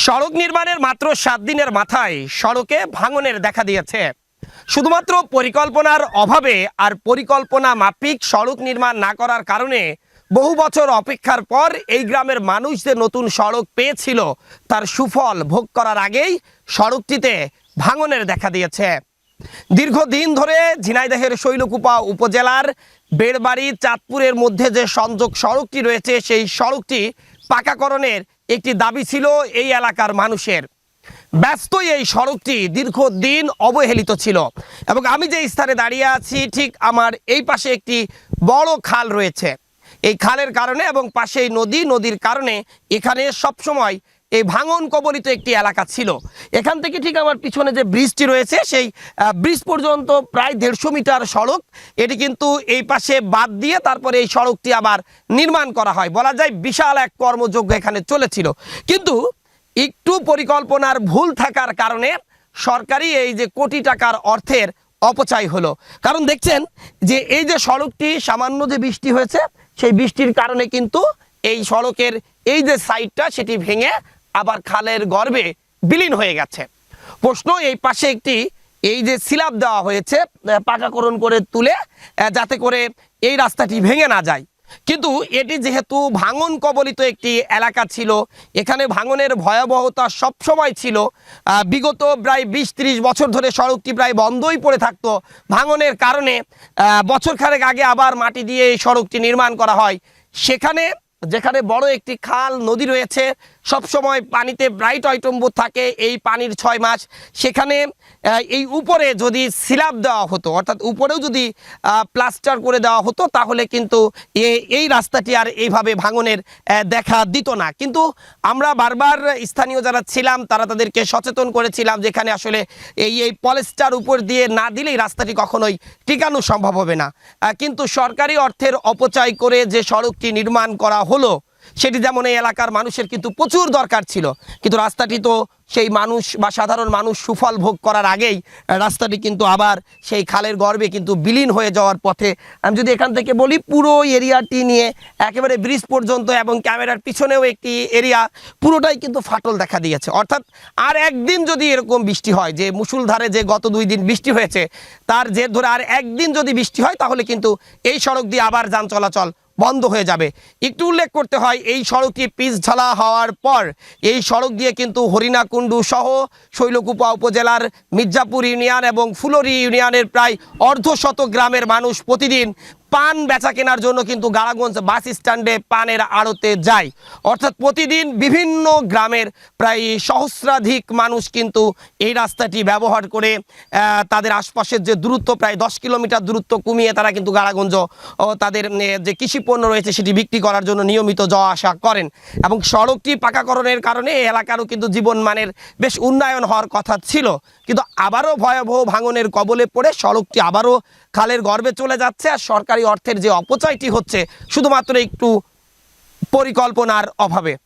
সড়ক নির্মাণের মাত্র 7 দিনের মাথায় সড়কে ভাঙনের দেখা দিয়েছে। শুধুমাত্র পরিকল্পনার অভাবে আর পরিকল্পনা মাফিক সড়ক নির্মাণ না করার কারণে বহু বছর অপেক্ষার পর এই গ্রামের মানুষ যে নতুন সড়ক পেয়েছিল তার সুফল ভোগ করার আগেই সড়কটিতে ভাঙনের দেখা দিয়েছে। দীর্ঘদিন ধরে ঝিনাইদহের শৈলকুপা উপজেলার বেড়বাড়ি চাঁদপুরের মধ্যে যে সংযোগ সড়কটি রয়েছে সেই সড়কটি পাকাকরণের একটি দাবি ছিল এই এলাকার মানুষের। ব্যস্তই এই সড়কটি দীর্ঘদিন অবহেলিত ছিল এবং আমি যে স্থানে দাঁড়িয়ে আছি ঠিক আমার এই পাশে একটি বড় খাল রয়েছে। এই খালের কারণে এবং পাশেই নদীর কারণে এখানে সবসময় এই ভাঙন কবলিত একটি এলাকা ছিল। এখান থেকে ঠিক আমার পিছনে যে ব্রিজটি রয়েছে সেই ব্রিজ পর্যন্ত প্রায় 150 মিটার সড়ক, এটি কিন্তু এই পাশে বাদ দিয়ে তারপরে এই সড়কটি আবার নির্মাণ করা হয়। বলা যায় বিশাল এক কর্মযজ্ঞ এখানে চলেছিল, কিন্তু একটু পরিকল্পনার ভুল থাকার কারণে সরকারি এই যে কোটি টাকার অর্থের অপচয় হলো। কারণ দেখছেন যে এই যে সড়কটি সামান্য যে বৃষ্টি হয়েছে সেই বৃষ্টির কারণে কিন্তু এই সড়কের এই যে সাইডটা সেটি ভেঙে আবার খালের গর্ভে বিলীন হয়ে গেছে। প্রশ্ন, এই পাশে একটি এই যে স্ল্যাব দেওয়া হয়েছে পাকাকরণ করে তুলে, যাতে করে এই রাস্তাটি ভেঙে না যায়, কিন্তু এটি যেহেতু ভাঙন কবলিত একটি এলাকা ছিল, এখানে ভাঙনের ভয়াবহতা সবসময় ছিল। বিগত প্রায় 20-30 বছর ধরে সড়কটি প্রায় বন্ধই পড়ে থাকতো। ভাঙনের কারণে বছরখানেক আগে আবার মাটি দিয়ে এই সড়কটি নির্মাণ করা হয়। সেখানে যেখানে বড় একটি খাল নদী রয়েছে, সবসময় পানিতে প্রায় টয়টম্বুর থাকে এই পানির 6 মাস, সেখানে এই উপরে যদি স্ল্যাব দেওয়া হতো, অর্থাৎ উপরেও যদি প্লাস্টার করে দেওয়া হতো, তাহলে কিন্তু এই রাস্তাটি আর এইভাবে ভাঙনের দেখা দিত না। কিন্তু আমরা বারবার স্থানীয় যারা ছিলাম তারা তাদেরকে সচেতন করেছিলাম যেখানে আসলে এই পলিস্টার উপর দিয়ে না দিলেই রাস্তাটি কখনোই টিকানো সম্ভব হবে না। কিন্তু সরকারি অর্থের অপচয় করে যে সড়কটি নির্মাণ করা হলো সেটি যেমন এই এলাকার মানুষের কিন্তু প্রচুর দরকার ছিল, কিন্তু রাস্তাটি তো সেই মানুষ বা সাধারণ মানুষ সুফল ভোগ করার আগেই রাস্তাটি কিন্তু আবার সেই খালের গর্ভে কিন্তু বিলীন হয়ে যাওয়ার পথে। আমি যদি এখান থেকে বলি, পুরো এরিয়াটি নিয়ে একেবারে ব্রিজ পর্যন্ত এবং ক্যামেরার পিছনেও একটি এরিয়া, পুরোটাই কিন্তু ফাটল দেখা দিয়েছে। অর্থাৎ আর একদিন যদি এরকম বৃষ্টি হয়, যে মুষলধারে যে গত 2 দিন বৃষ্টি হয়েছে তার জের ধরে আর একদিন যদি বৃষ্টি হয়, তাহলে কিন্তু এই সড়ক দিয়ে আবার যান চলাচল বন্ধ হয়ে যাবে। একটু উল্লেখ করতে হয়, এই সড়কটি পিচ ঢালা হওয়ার পর এই সড়ক দিয়ে কিন্তু হরিণাকুণ্ডু সহ শৈলকুপা উপজেলার মির্জাপুর ইউনিয়ন এবং ফুলরি ইউনিয়নের প্রায় অর্ধশত গ্রামের মানুষ প্রতিদিন পান বেচা কেনার জন্য কিন্তু গাড়াগঞ্জ বাস স্ট্যান্ডে পানের আড়তে যায়। অর্থাৎ প্রতিদিন বিভিন্ন গ্রামের প্রায় সহস্রাধিক মানুষ কিন্তু এই রাস্তাটি ব্যবহার করে তাদের আশপাশের যে দূরত্ব প্রায় 10 কিলোমিটার দূরত্ব কমিয়ে তারা কিন্তু গাড়াগঞ্জ ও তাদের যে কৃষিপণ্য রয়েছে সেটি বিক্রি করার জন্য নিয়মিত যাওয়া আসা করেন। এবং সড়কটি পাকাকরণের কারণে এই এলাকারও কিন্তু জীবনমানের বেশ উন্নয়ন হওয়ার কথা ছিল, কিন্তু আবারও ভয়াবহ ভাঙনের কবলে পড়ে সড়কটি আবারও খালের গর্ভে চলে যাচ্ছে। আর সরকারি অর্থের যে অপচয়টি হচ্ছে শুধুমাত্র একটু পরিকল্পনার অভাবে।